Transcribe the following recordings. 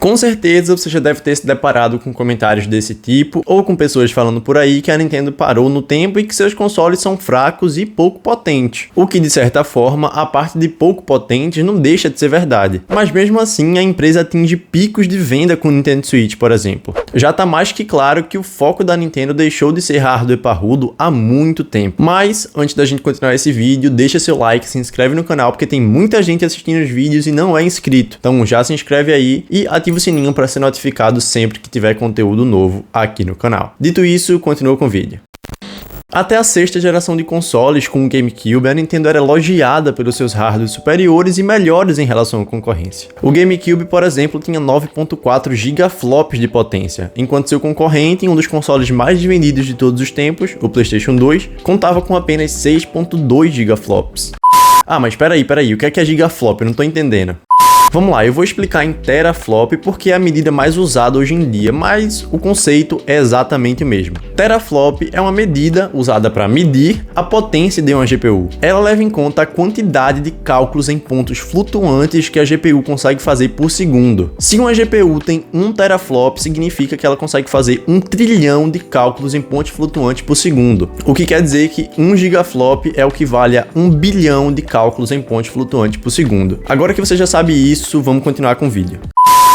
Com certeza você já deve ter se deparado com comentários desse tipo, ou com pessoas falando por aí que a Nintendo parou no tempo e que seus consoles são fracos e pouco potentes. O que, de certa forma, a parte de pouco potentes não deixa de ser verdade. Mas mesmo assim, a empresa atinge picos de venda com o Nintendo Switch, por exemplo. Já tá mais que claro que o foco da Nintendo deixou de ser hardware parrudo há muito tempo. Mas, antes da gente continuar esse vídeo, deixa seu like, se inscreve no canal, porque tem muita gente assistindo os vídeos e não é inscrito. Então já se inscreve aí e ativa o sininho para ser notificado sempre que tiver conteúdo novo aqui no canal. Dito isso, continua com o vídeo. Até a sexta geração de consoles com o GameCube, a Nintendo era elogiada pelos seus hardwares superiores e melhores em relação à concorrência. O GameCube, por exemplo, tinha 9.4 gigaflops de potência, enquanto seu concorrente, um dos consoles mais vendidos de todos os tempos, o PlayStation 2, contava com apenas 6.2 gigaflops. Ah, mas peraí, o que é gigaflop? Eu não tô entendendo. Vamos lá, eu vou explicar em teraflop porque é a medida mais usada hoje em dia, mas o conceito é exatamente o mesmo. Teraflop é uma medida usada para medir a potência de uma GPU. Ela leva em conta a quantidade de cálculos em pontos flutuantes que a GPU consegue fazer por segundo. Se uma GPU tem 1 teraflop, significa que ela consegue fazer 1 trilhão de cálculos em pontos flutuantes por segundo. O que quer dizer que 1 gigaflop é o que vale a 1 bilhão de cálculos em pontos flutuantes por segundo. Agora que você já sabe isso, vamos continuar com o vídeo.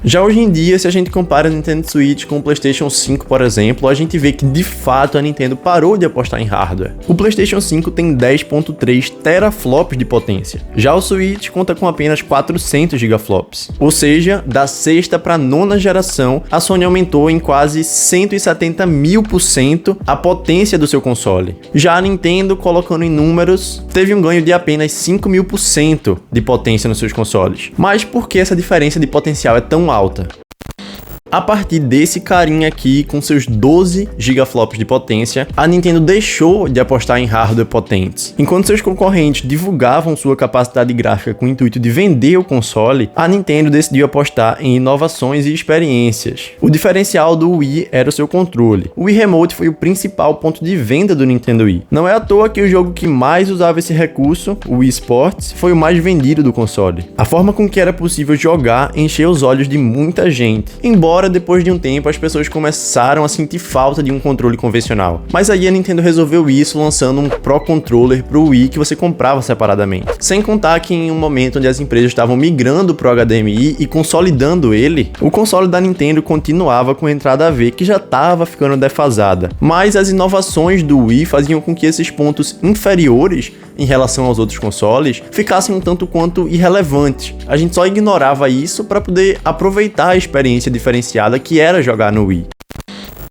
Já hoje em dia, se a gente compara a Nintendo Switch com o PlayStation 5, por exemplo, a gente vê que de fato a Nintendo parou de apostar em hardware. O PlayStation 5 tem 10.3 teraflops de potência. Já o Switch conta com apenas 400 gigaflops. Ou seja, da sexta para a nona geração, a Sony aumentou em quase 170.000% a potência do seu console. Já a Nintendo, colocando em números, teve um ganho de apenas 5.000% de potência nos seus consoles. Mas por que essa diferença de potencial é tão alta? A partir desse carinha aqui, com seus 12 gigaflops de potência, a Nintendo deixou de apostar em hardware potentes. Enquanto seus concorrentes divulgavam sua capacidade gráfica com o intuito de vender o console, a Nintendo decidiu apostar em inovações e experiências. O diferencial do Wii era o seu controle. O Wii Remote foi o principal ponto de venda do Nintendo Wii. Não é à toa que o jogo que mais usava esse recurso, o Wii Sports, foi o mais vendido do console. A forma com que era possível jogar encheu os olhos de muita gente, embora depois de um tempo as pessoas começaram a sentir falta de um controle convencional. Mas aí a Nintendo resolveu isso lançando um Pro Controller pro Wii que você comprava separadamente. Sem contar que em um momento onde as empresas estavam migrando pro HDMI e consolidando ele, o console da Nintendo continuava com a entrada AV que já estava ficando defasada. Mas as inovações do Wii faziam com que esses pontos inferiores em relação aos outros consoles ficassem um tanto quanto irrelevantes. A gente só ignorava isso para poder aproveitar a experiência diferenciada que era jogar no Wii.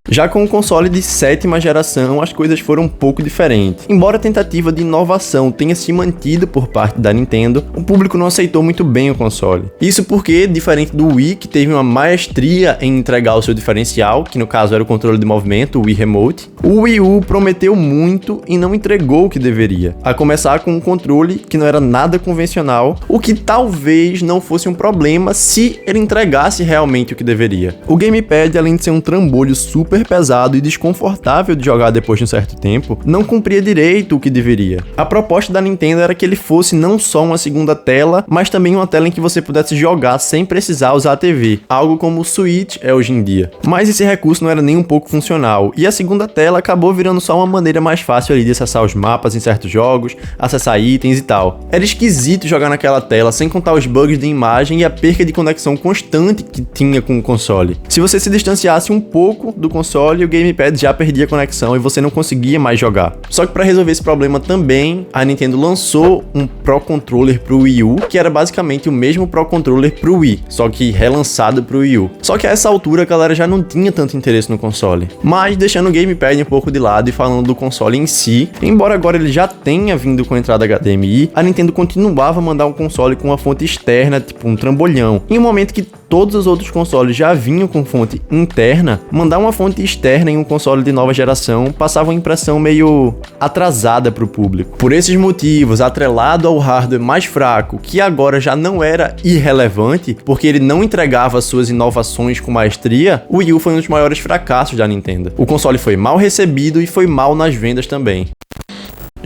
Já com o console de 7ª geração, as coisas foram um pouco diferentes. Embora a tentativa de inovação tenha se mantido por parte da Nintendo, o público não aceitou muito bem o console. Isso porque, diferente do Wii, que teve uma maestria em entregar o seu diferencial, que no caso era o controle de movimento, o Wii Remote, o Wii U prometeu muito e não entregou o que deveria. A começar com um controle que não era nada convencional, o que talvez não fosse um problema se ele entregasse realmente o que deveria. O gamepad, além de ser um trambolho super pesado e desconfortável de jogar depois de um certo tempo, não cumpria direito o que deveria. A proposta da Nintendo era que ele fosse não só uma segunda tela, mas também uma tela em que você pudesse jogar sem precisar usar a TV, algo como o Switch é hoje em dia. Mas esse recurso não era nem um pouco funcional, e a segunda tela acabou virando só uma maneira mais fácil ali de acessar os mapas em certos jogos, acessar itens e tal. Era esquisito jogar naquela tela, sem contar os bugs de imagem e a perca de conexão constante que tinha com o console. Se você se distanciasse um pouco do console, o gamepad já perdia conexão e você não conseguia mais jogar. Só que para resolver esse problema também, a Nintendo lançou um Pro Controller pro Wii U, que era basicamente o mesmo Pro Controller pro Wii, só que relançado pro Wii U. Só que a essa altura a galera já não tinha tanto interesse no console. Mas deixando o gamepad um pouco de lado e falando do console em si, embora agora ele já tenha vindo com a entrada HDMI, a Nintendo continuava a mandar um console com uma fonte externa, tipo um trambolhão. Em um momento que todos os outros consoles já vinham com fonte interna, mandar uma fonte externa em um console de nova geração passava uma impressão meio atrasada para o público. Por esses motivos, atrelado ao hardware mais fraco, que agora já não era irrelevante, porque ele não entregava suas inovações com maestria, o Wii U foi um dos maiores fracassos da Nintendo. O console foi mal recebido e foi mal nas vendas também.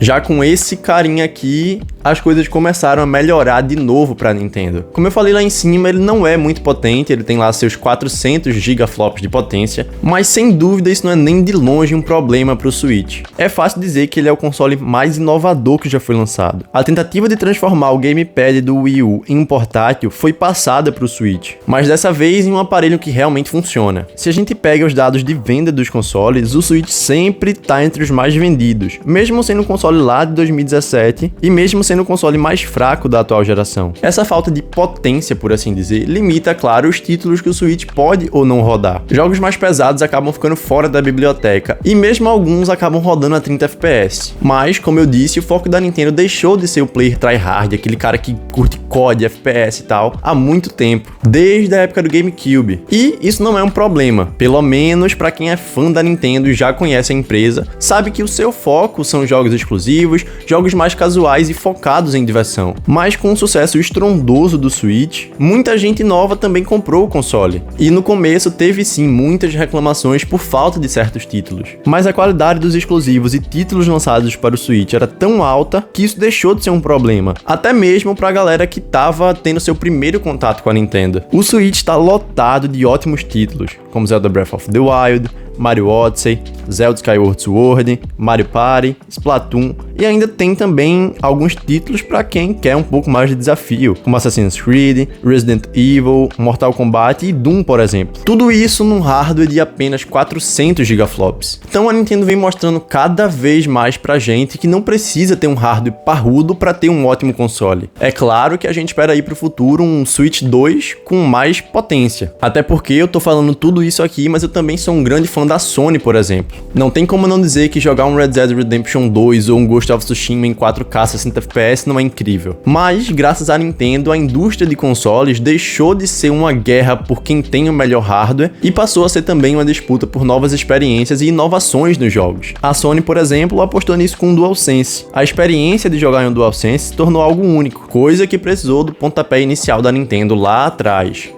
Já com esse carinha aqui, as coisas começaram a melhorar de novo para a Nintendo. Como eu falei lá em cima, ele não é muito potente, ele tem lá seus 400 gigaflops de potência, mas sem dúvida isso não é nem de longe um problema para o Switch. É fácil dizer que ele é o console mais inovador que já foi lançado. A tentativa de transformar o gamepad do Wii U em um portátil foi passada para o Switch, mas dessa vez em um aparelho que realmente funciona. Se a gente pega os dados de venda dos consoles, o Switch sempre está entre os mais vendidos, mesmo sendo um console lá de 2017 e mesmo sendo o console mais fraco da atual geração. Essa falta de potência, por assim dizer, limita, claro, os títulos que o Switch pode ou não rodar. Jogos mais pesados acabam ficando fora da biblioteca e mesmo alguns acabam rodando a 30 FPS. Mas, como eu disse, o foco da Nintendo deixou de ser o player tryhard, aquele cara que curte COD, FPS e tal, há muito tempo, desde a época do GameCube. E isso não é um problema, pelo menos para quem é fã da Nintendo e já conhece a empresa, sabe que o seu foco são jogos exclusivos, jogos mais casuais e focados em diversão. Mas com o sucesso estrondoso do Switch, muita gente nova também comprou o console. E no começo teve sim muitas reclamações por falta de certos títulos. Mas a qualidade dos exclusivos e títulos lançados para o Switch era tão alta que isso deixou de ser um problema, até mesmo pra galera que tava tendo seu primeiro contato com a Nintendo. O Switch está lotado de ótimos títulos, como Zelda Breath of the Wild, Mario Odyssey, Zelda Skyward Sword, Mario Party, Splatoon e ainda tem também alguns títulos para quem quer um pouco mais de desafio, como Assassin's Creed, Resident Evil, Mortal Kombat e Doom, por exemplo. Tudo isso num hardware de apenas 400 gigaflops. Então a Nintendo vem mostrando cada vez mais pra gente que não precisa ter um hardware parrudo para ter um ótimo console. É claro que a gente espera aí pro futuro um Switch 2 com mais potência. Até porque eu tô falando tudo isso aqui, mas eu também sou um grande fã da Sony, por exemplo. Não tem como não dizer que jogar um Red Dead Redemption 2 ou um Ghost of Tsushima em 4K 60 FPS não é incrível. Mas, graças à Nintendo, a indústria de consoles deixou de ser uma guerra por quem tem o melhor hardware e passou a ser também uma disputa por novas experiências e inovações nos jogos. A Sony, por exemplo, apostou nisso com o DualSense. A experiência de jogar em um DualSense se tornou algo único, coisa que precisou do pontapé inicial da Nintendo lá atrás.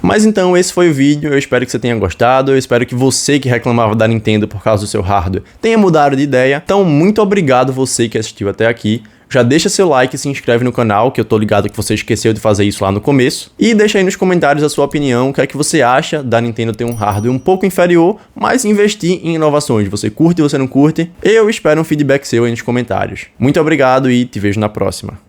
Mas então esse foi o vídeo, eu espero que você tenha gostado, eu espero que você que reclamava da Nintendo por causa do seu hardware tenha mudado de ideia. Então muito obrigado você que assistiu até aqui. Já deixa seu like e se inscreve no canal, que eu tô ligado que você esqueceu de fazer isso lá no começo. E deixa aí nos comentários a sua opinião, o que é que você acha da Nintendo ter um hardware um pouco inferior, mas investir em inovações. Você curte ou você não curte? Eu espero um feedback seu aí nos comentários. Muito obrigado e te vejo na próxima.